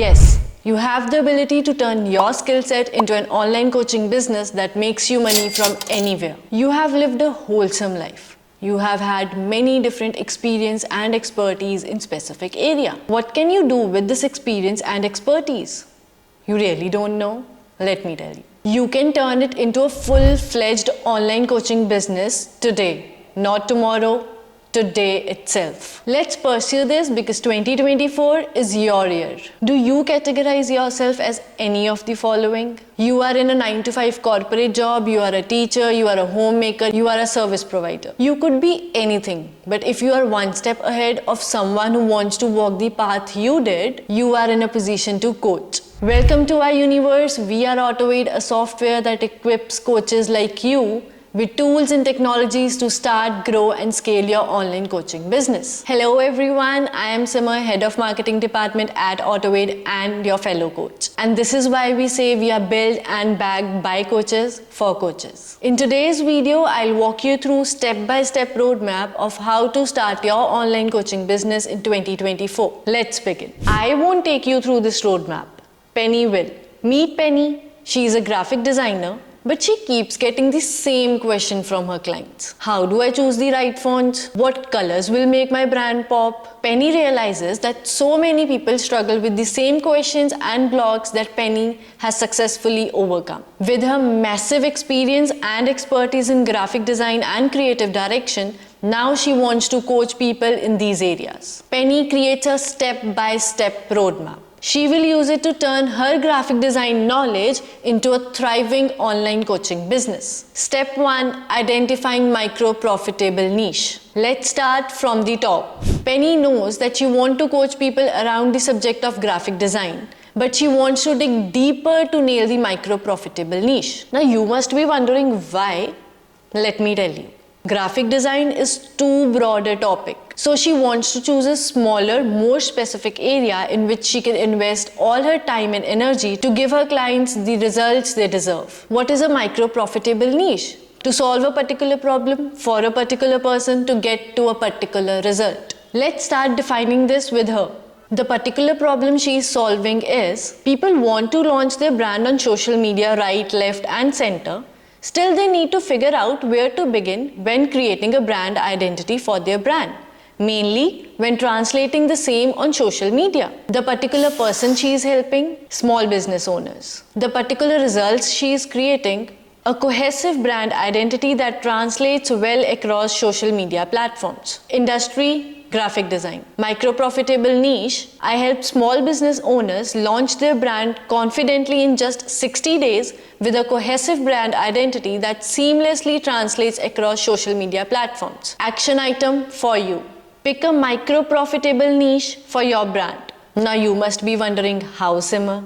Yes, you have the ability to turn your skill set into an online coaching business that makes you money from anywhere. You have lived a wholesome life. You have had many different experience and expertise in specific area. What can you do with this experience and expertise? You really don't know? Let me tell you. You can turn it into a full-fledged online coaching business today, not tomorrow, today itself. Let's pursue this because 2024 is your year. Do you categorize yourself as any of the following? You are in a 9 to 5 corporate job, you are a teacher, you are a homemaker, you are a service provider. You could be anything, but if you are one step ahead of someone who wants to walk the path you did, you are in a position to coach. Welcome to our universe. We are AutoAid, a software that equips coaches like you with tools and technologies to start, grow and scale your online coaching business. Hello everyone, I am Simar, Head of Marketing Department at AutoAid and your fellow coach. And this is why we say we are built and backed by coaches for coaches. In today's video, I'll walk you through step-by-step roadmap of how to start your online coaching business in 2024. Let's begin. I won't take you through this roadmap. Penny will. Meet Penny. She's a graphic designer, but she keeps getting the same question from her clients. How do I choose the right fonts? What colors will make my brand pop? Penny realizes that so many people struggle with the same questions and blocks that Penny has successfully overcome. With her massive experience and expertise in graphic design and creative direction, now she wants to coach people in these areas. Penny creates a step-by-step roadmap. She will use it to turn her graphic design knowledge into a thriving online coaching business. Step 1. Identifying micro-profitable niche. Let's start from the top. Penny knows that you want to coach people around the subject of graphic design, but she wants to dig deeper to nail the micro-profitable niche. Now you must be wondering why. Let me tell you. Graphic design is too broad a topic. So she wants to choose a smaller, more specific area in which she can invest all her time and energy to give her clients the results they deserve. What is a micro-profitable niche? To solve a particular problem for a particular person to get to a particular result. Let's start defining this with her. The particular problem she is solving is people want to launch their brand on social media right, left and center. Still, they need to figure out where to begin when creating a brand identity for their brand, mainly when translating the same on social media. The particular person she is helping, small business owners. The particular results she is creating, a cohesive brand identity that translates well across social media platforms. Industry, graphic design. Micro-profitable niche, I help small business owners launch their brand confidently in just 60 days with a cohesive brand identity that seamlessly translates across social media platforms. Action item for you. Pick a micro-profitable niche for your brand. Now you must be wondering how, Simar?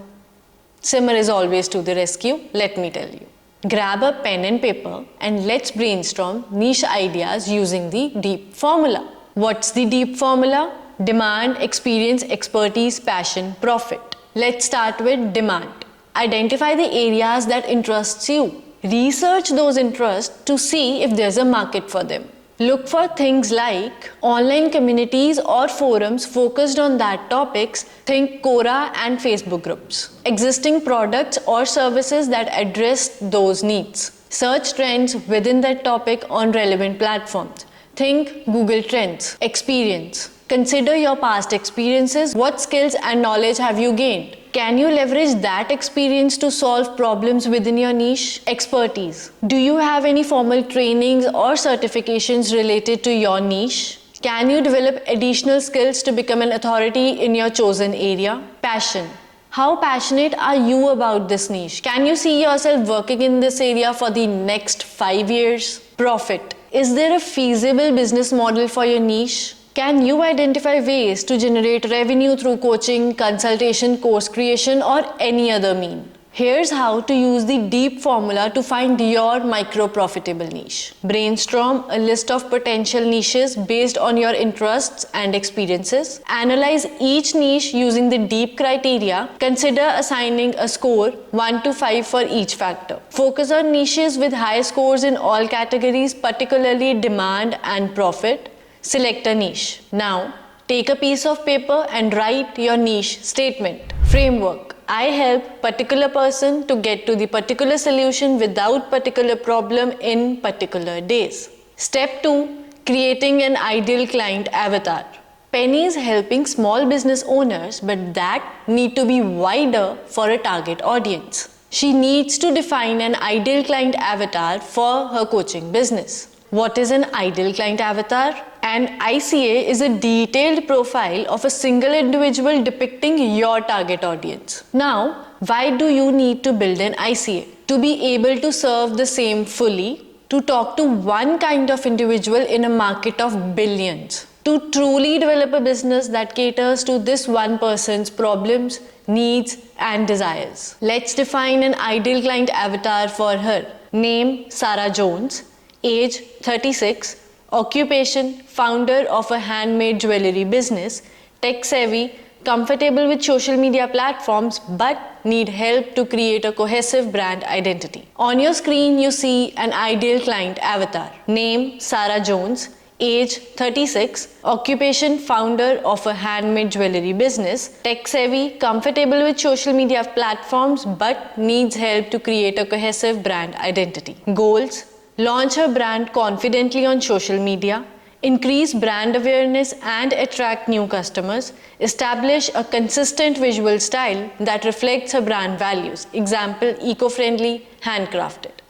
Simar is always to the rescue. Let me tell you. Grab a pen and paper and let's brainstorm niche ideas using the DEEP formula. What's the DEEP formula? Demand, experience, expertise, passion, profit. Let's start with demand. Identify the areas that interests you. Research those interests to see if there's a market for them. Look for things like online communities or forums focused on that topics. Think Quora and Facebook groups. Existing products or services that address those needs. Search trends within that topic on relevant platforms. Think Google Trends. Experience. Consider your past experiences. What skills and knowledge have you gained? Can you leverage that experience to solve problems within your niche? Expertise. Do you have any formal trainings or certifications related to your niche? Can you develop additional skills to become an authority in your chosen area? Passion. How passionate are you about this niche? Can you see yourself working in this area for the next 5 years? Profit. Is there a feasible business model for your niche? Can you identify ways to generate revenue through coaching, consultation, course creation, or any other mean? Here's how to use the DEEP formula to find your micro-profitable niche. Brainstorm a list of potential niches based on your interests and experiences. Analyze each niche using the DEEP criteria. Consider assigning a score 1 to 5 for each factor. Focus on niches with high scores in all categories, particularly demand and profit. Select a niche. Now, take a piece of paper and write your niche statement. Framework. I help particular person to get to the particular solution without particular problem in particular days. Step 2. Creating an ideal client avatar. Penny is helping small business owners, but that need to be wider for a target audience. She needs to define an ideal client avatar for her coaching business. What is an ideal client avatar? An ICA is a detailed profile of a single individual depicting your target audience. Now, why do you need to build an ICA? To be able to serve the same fully, to talk to one kind of individual in a market of billions, to truly develop a business that caters to this one person's problems, needs, and desires. Let's define an ideal client avatar for her. Name Sarah Jones. Age 36. Occupation founder of a handmade jewelry business. Tech savvy, comfortable with social media platforms but need help to create a cohesive brand identity. On your screen you see an ideal client avatar. Name Sarah Jones. Age 36, occupation founder of a handmade jewelry business, tech savvy, comfortable with social media platforms but needs help to create a cohesive brand identity. Goals: launch her brand confidently on social media, increase brand awareness and attract new customers, establish a consistent visual style that reflects her brand values, example eco-friendly, handcrafted.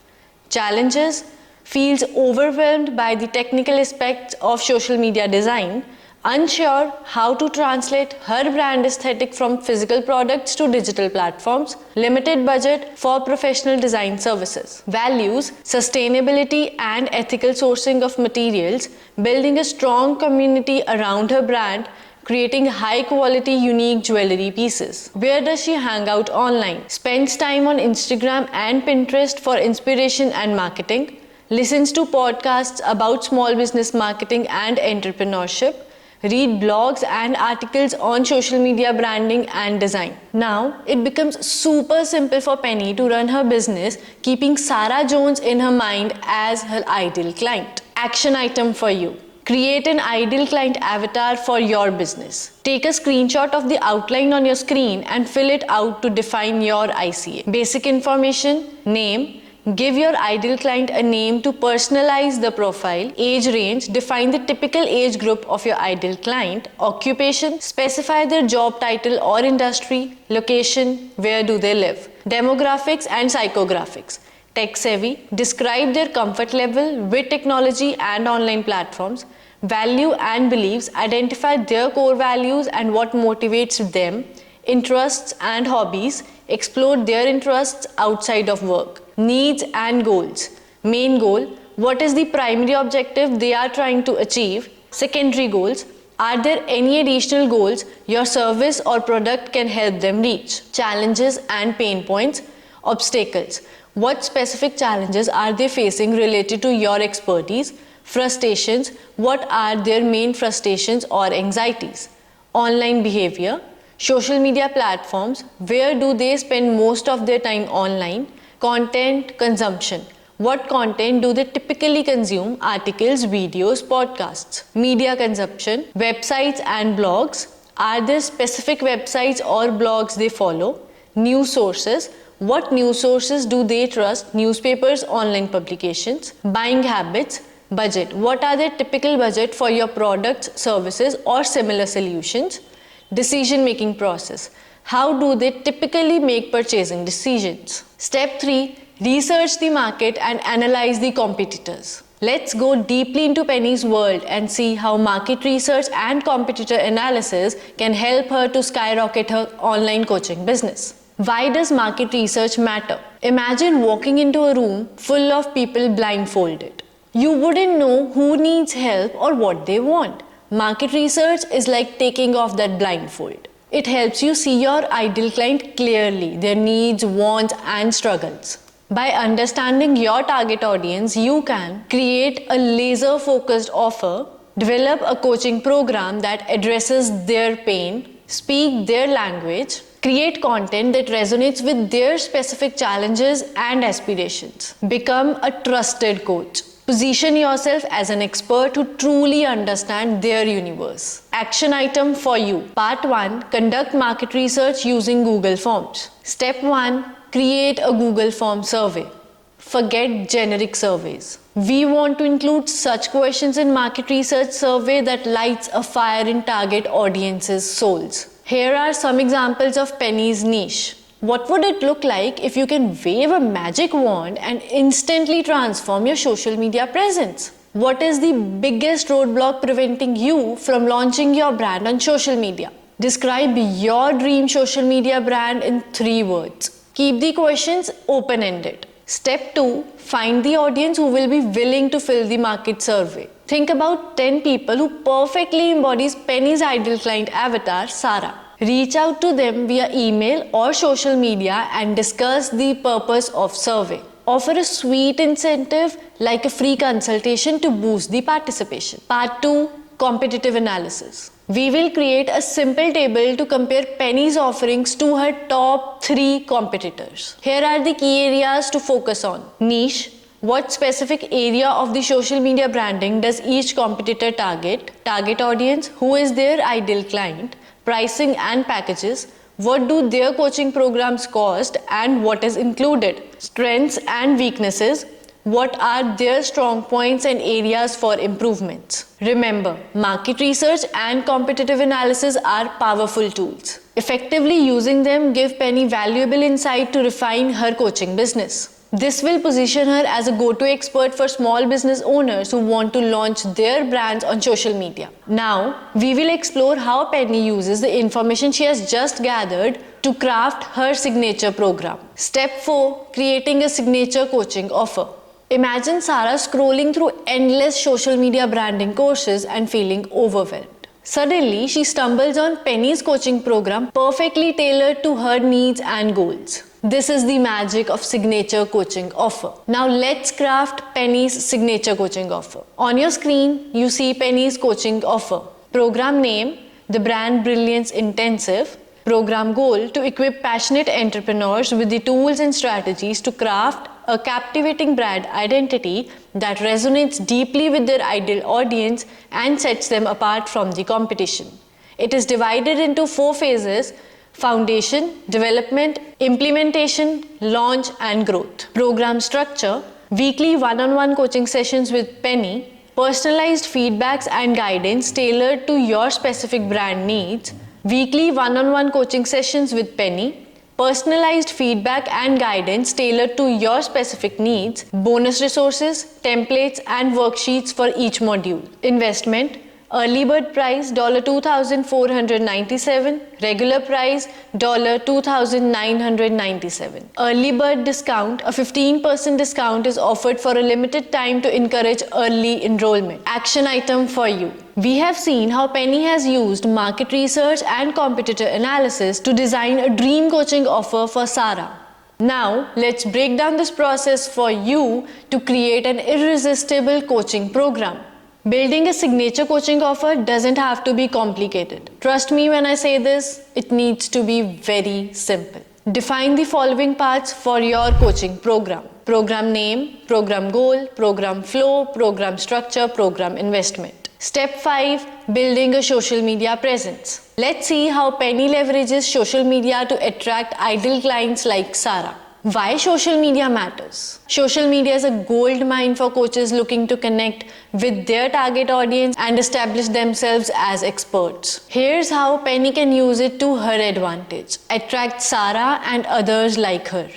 Challenges: feels overwhelmed by the technical aspects of social media design, unsure how to translate her brand aesthetic from physical products to digital platforms, limited budget for professional design services. Values: sustainability and ethical sourcing of materials, building a strong community around her brand, creating high quality unique jewelry pieces. Where does she hang out online? Spends time on Instagram and Pinterest for inspiration and marketing. Listens to podcasts about small business marketing and entrepreneurship, read blogs and articles on social media branding and design. Now, it becomes super simple for Penny to run her business, keeping Sarah Jones in her mind as her ideal client. Action item for you. Create an ideal client avatar for your business. Take a screenshot of the outline on your screen and fill it out to define your ICA. Basic information: name. Give your ideal client a name to personalize the profile. Age range: define the typical age group of your ideal client. Occupation: specify their job title or industry. Location: where do they live. Demographics and psychographics: tech savvy, describe their comfort level with technology and online platforms. Value and beliefs: identify their core values and what motivates them. Interests and hobbies: explore their interests outside of work. Needs and goals: main goal, what is the primary objective they are trying to achieve. Secondary goals, are there any additional goals your service or product can help them reach. Challenges and pain points. Obstacles, what specific challenges are they facing related to your expertise. Frustrations, what are their main frustrations or anxieties. Online behavior, social media platforms, where do they spend most of their time online. Content consumption, what content do they typically consume, articles, videos, podcasts. Media consumption, websites and blogs, are there specific websites or blogs they follow. News sources, what news sources do they trust, newspapers, online publications. Buying habits. Budget, what are their typical budget for your products, services or similar solutions. Decision making process, how do they typically make purchasing decisions. Step 3. Research the market and analyze the competitors. Let's go deeply into Penny's world and see how market research and competitor analysis can help her to skyrocket her online coaching business. Why does market research matter? Imagine walking into a room full of people blindfolded. You wouldn't know who needs help or what they want. Market research is like taking off that blindfold. It helps you see your ideal client clearly, their needs, wants, and struggles. By understanding your target audience, you can create a laser-focused offer, develop a coaching program that addresses their pain, speak their language, create content that resonates with their specific challenges and aspirations. Become a trusted coach. Position yourself as an expert who truly understands their universe. Action item for you. Part 1. Conduct market research using Google Forms. Step 1. Create a Google Form survey. Forget generic surveys. We want to include such questions in market research survey that lights a fire in target audience's souls. Here are some examples of Penny's niche. What would it look like if you can wave a magic wand and instantly transform your social media presence? What is the biggest roadblock preventing you from launching your brand on social media? Describe your dream social media brand in 3 words. Keep the questions open-ended. Step 2. Find the audience who will be willing to fill the market survey. Think about 10 people who perfectly embodies Penny's ideal client avatar, Sarah. Reach out to them via email or social media and discuss the purpose of survey. Offer a sweet incentive like a free consultation to boost the participation. Part 2. Competitive analysis. We will create a simple table to compare Penny's offerings to her top 3 competitors. Here are the key areas to focus on. Niche. What specific area of the social media branding does each competitor target? Target audience. Who is their ideal client? Pricing and packages. What do their coaching programs cost and what is included? Strengths and weaknesses. What are their strong points and areas for improvements? Remember, market research and competitive analysis are powerful tools. Effectively using them give Penny valuable insight to refine her coaching business. This will position her as a go-to expert for small business owners who want to launch their brands on social media. Now, we will explore how Penny uses the information she has just gathered to craft her signature program. Step 4. Creating a signature coaching offer. Imagine Sarah scrolling through endless social media branding courses and feeling overwhelmed. Suddenly, she stumbles on Penny's coaching program perfectly tailored to her needs and goals. This is the magic of signature coaching offer. Now let's craft Penny's signature coaching offer. On your screen, you see Penny's coaching offer. Program name, the Brand Brilliance Intensive. Program goal, to equip passionate entrepreneurs with the tools and strategies to craft a captivating brand identity that resonates deeply with their ideal audience and sets them apart from the competition. It is divided into 4 phases: foundation, development, implementation, launch, and growth. Program structure: weekly one-on-one coaching sessions with Penny, personalized feedbacks and guidance tailored to your specific brand needs, weekly one-on-one coaching sessions with Penny, personalized feedback and guidance tailored to your specific needs, bonus resources, templates, and worksheets for each module. Investment: early bird price $2,497, regular price $2,997. Early bird discount: a 15% discount is offered for a limited time to encourage early enrollment. Action item for you. We have seen how Penny has used market research and competitor analysis to design a dream coaching offer for Sarah. Now, let's break down this process for you to create an irresistible coaching program. Building a signature coaching offer doesn't have to be complicated. Trust me when I say this, it needs to be very simple. Define the following parts for your coaching program: program name, program goal, program flow, program structure, program investment. Step 5. Building a social media presence. Let's see how Penny leverages social media to attract ideal clients like Sarah. Why social media matters? Social media is a gold mine for coaches looking to connect with their target audience and establish themselves as experts. Here's how Penny can use it to her advantage. Attract Sarah and others like her.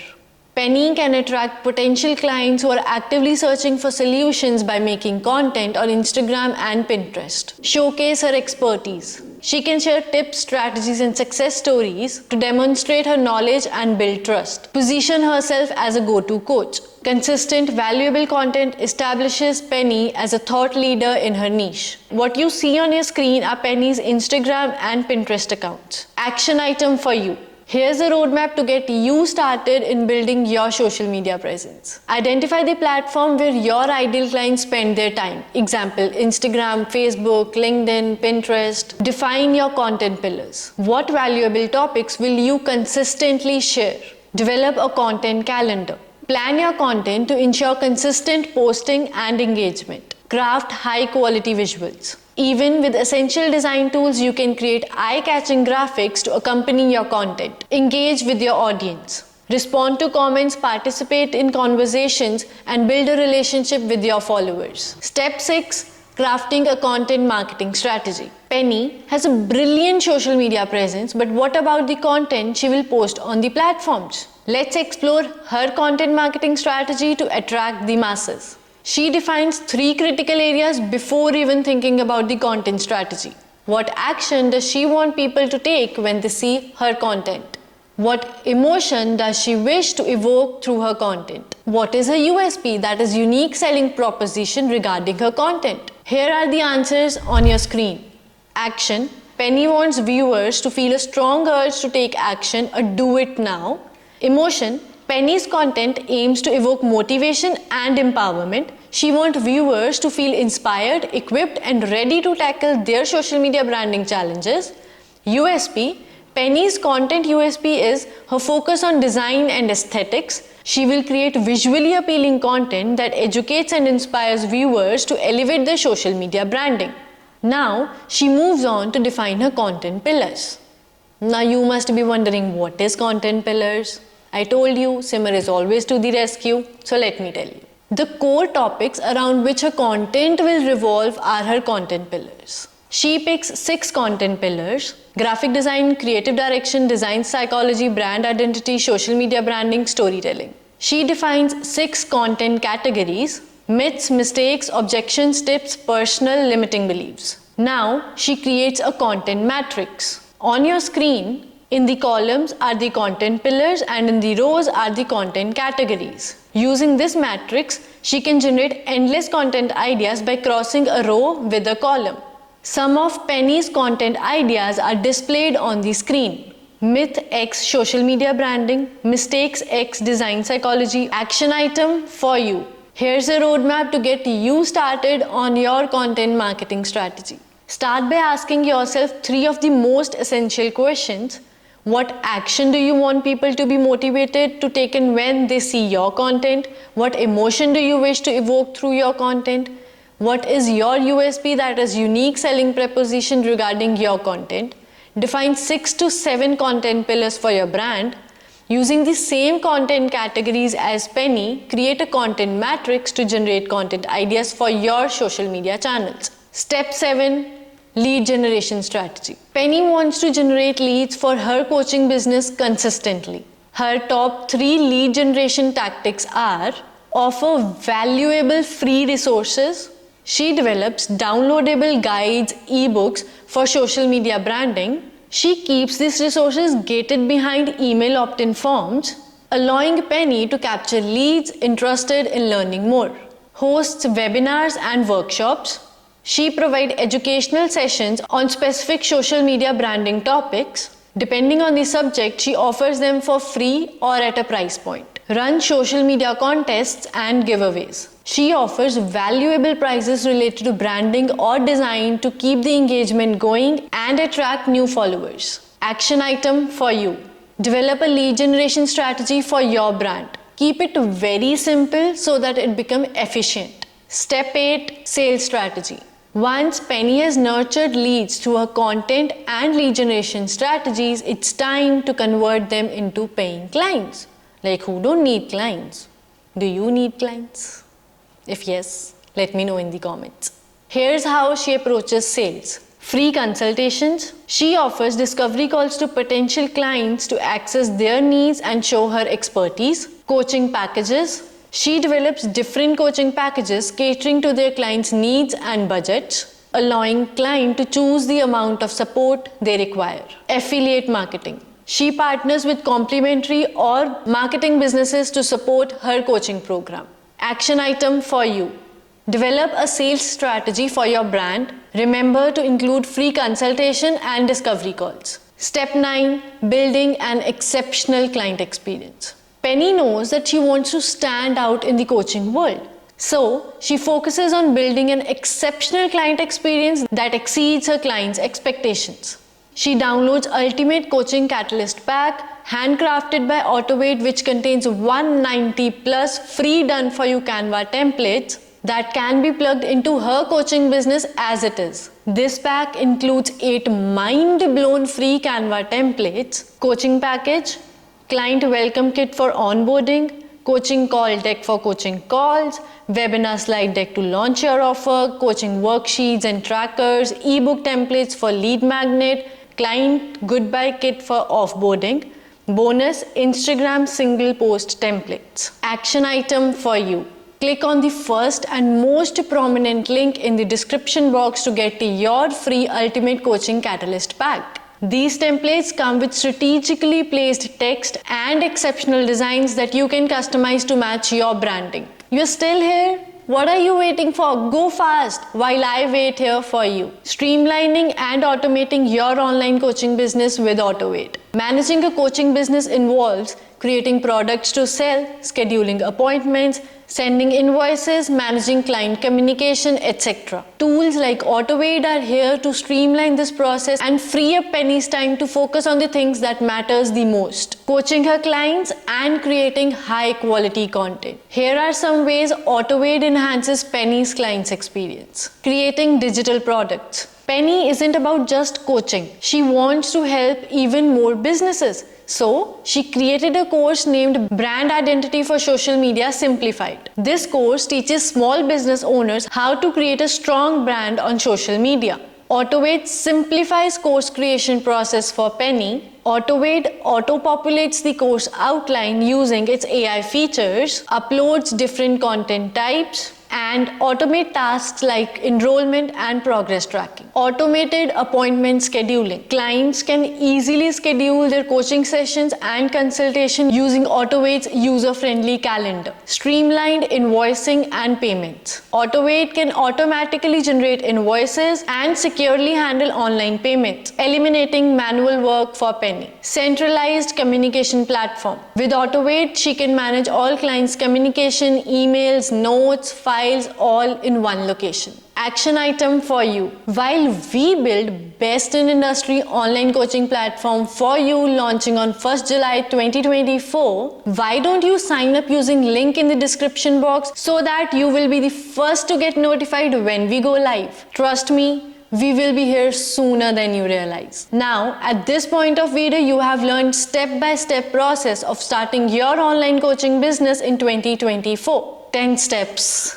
Penny can attract potential clients who are actively searching for solutions by making content on Instagram and Pinterest. Showcase her expertise. She can share tips, strategies, and success stories to demonstrate her knowledge and build trust. Position herself as a go-to coach. Consistent, valuable content establishes Penny as a thought leader in her niche. What you see on your screen are Penny's Instagram and Pinterest accounts. Action item for you. Here's a roadmap to get you started in building your social media presence. Identify the platform where your ideal clients spend their time. Example, Instagram, Facebook, LinkedIn, Pinterest. Define your content pillars. What valuable topics will you consistently share? Develop a content calendar. Plan your content to ensure consistent posting and engagement. Craft high quality visuals. Even with essential design tools, you can create eye-catching graphics to accompany your content. Engage with your audience. Respond to comments, participate in conversations, and build a relationship with your followers. Step 6. Crafting a content marketing strategy. Penny has a brilliant social media presence, but what about the content she will post on the platforms? Let's explore her content marketing strategy to attract the masses. She defines 3 critical areas before even thinking about the content strategy. What action does she want people to take when they see her content? What emotion does she wish to evoke through her content? What is her USP, that is unique selling proposition regarding her content? Here are the answers on your screen. Action. Penny wants viewers to feel a strong urge to take action, a do it now. Emotion. Penny's content aims to evoke motivation and empowerment. She wants viewers to feel inspired, equipped, and ready to tackle their social media branding challenges. USP. Penny's content USP is her focus on design and aesthetics. She will create visually appealing content that educates and inspires viewers to elevate their social media branding. Now, she moves on to define her content pillars. Now, you must be wondering, what is content pillars? I told you, Simar is always to the rescue, so let me tell you. The core topics around which her content will revolve are her content pillars. She picks 6 content pillars: graphic design, creative direction, design psychology, brand identity, social media branding, storytelling. She defines 6 content categories: myths, mistakes, objections, tips, personal, limiting beliefs. Now, she creates a content matrix. On your screen, in the columns are the content pillars and in the rows are the content categories. Using this matrix, she can generate endless content ideas by crossing a row with a column. Some of Penny's content ideas are displayed on the screen. Myth X social media branding, mistakes X design psychology, action item for you. Here's a roadmap to get you started on your content marketing strategy. Start by asking yourself 3 of the most essential questions. What action do you want people to be motivated to take in when they see your content? What emotion do you wish to evoke through your content? What is your USP, that is unique selling proposition regarding your content? Define 6 to 7 content pillars for your brand. Using the same content categories as Penny, create a content matrix to generate content ideas for your social media channels. Step 7. Lead generation strategy. Penny wants to generate leads for her coaching business consistently. Her top 3 lead generation tactics are: offer valuable free resources. She develops downloadable guides, ebooks for social media branding. She keeps these resources gated behind email opt-in forms, allowing Penny to capture leads interested in learning more. Hosts webinars and workshops. She provides educational sessions on specific social media branding topics. Depending on the subject, she offers them for free or at a price point. Run social media contests and giveaways. She offers valuable prizes related to branding or design to keep the engagement going and attract new followers. Action item for you. Develop a lead generation strategy for your brand. Keep it very simple so that it becomes efficient. Step 8. Sales strategy. Once Penny has nurtured leads through her content and lead generation strategies, it's time to convert them into paying clients. Like, who don't need clients? Do you need clients? If yes, let me know in the comments. Here's how she approaches sales. Free consultations. She offers discovery calls to potential clients to access their needs and show her expertise. Coaching packages. She develops different coaching packages catering to their clients' needs and budgets, allowing client to choose the amount of support they require. Affiliate marketing. She partners with complementary or marketing businesses to support her coaching program. Action item for you. Develop a sales strategy for your brand. Remember to include free consultation and discovery calls. Step 9. Building an exceptional client experience. Penny knows that she wants to stand out in the coaching world. So, she focuses on building an exceptional client experience that exceeds her clients' expectations. She downloads Ultimate Coaching Catalyst Pack, handcrafted by Autovate, which contains 190 plus free done for you Canva templates that can be plugged into her coaching business as it is. This pack includes 8 mind-blown free Canva templates, coaching package, client welcome kit for onboarding, coaching call deck for coaching calls, webinar slide deck to launch your offer, coaching worksheets and trackers, ebook templates for lead magnet, client goodbye kit for offboarding, bonus Instagram single post templates. Action item for you. Click on the first and most prominent link in the description box to get your free Ultimate Coaching Catalyst Pack. These templates come with strategically placed text and exceptional designs that you can customize to match your branding. You're still here? What are you waiting for? Go fast while I wait here for you. Streamlining and automating your online coaching business with Autovate. Managing a coaching business involves creating products to sell, scheduling appointments, sending invoices, managing client communication, etc. Tools like Autovate are here to streamline this process and free up Penny's time to focus on the things that matters the most. Coaching her clients and creating high quality content. Here are some ways Autovate enhances Penny's clients' experience. Creating digital products. Penny isn't about just coaching. She wants to help even more businesses. So, she created a course named Brand Identity for Social Media Simplified. This course teaches small business owners how to create a strong brand on social media. Autovate simplifies course creation process for Penny. Autovate auto-populates the course outline using its AI features, uploads different content types, and automate tasks like enrollment and progress tracking. Automated appointment scheduling. Clients can easily schedule their coaching sessions and consultation using Autovate's user-friendly calendar. Streamlined invoicing and payments. Autovate can automatically generate invoices and securely handle online payments, eliminating manual work for Penny. Centralized communication platform. With Autovate, she can manage all clients' communication, emails, notes, files, all in one location. Action item for you. While we build best in industry online coaching platform for you launching on 1st July 2024, why don't you sign up using link in the description box so that you will be the first to get notified when we go live. Trust me, we will be here sooner than you realize. Now, at this point of video, you have learned step-by-step process of starting your online coaching business in 2024. 10 steps.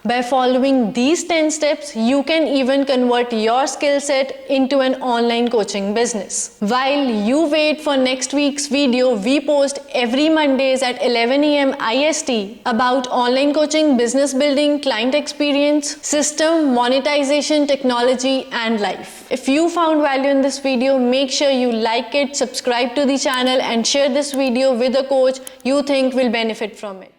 By following these 10 steps, you can even convert your skill set into an online coaching business. While you wait for next week's video, we post every Mondays at 11 AM IST about online coaching, business building, client experience, system, monetization, technology, and life. If you found value in this video, make sure you like it, subscribe to the channel, and share this video with a coach you think will benefit from it.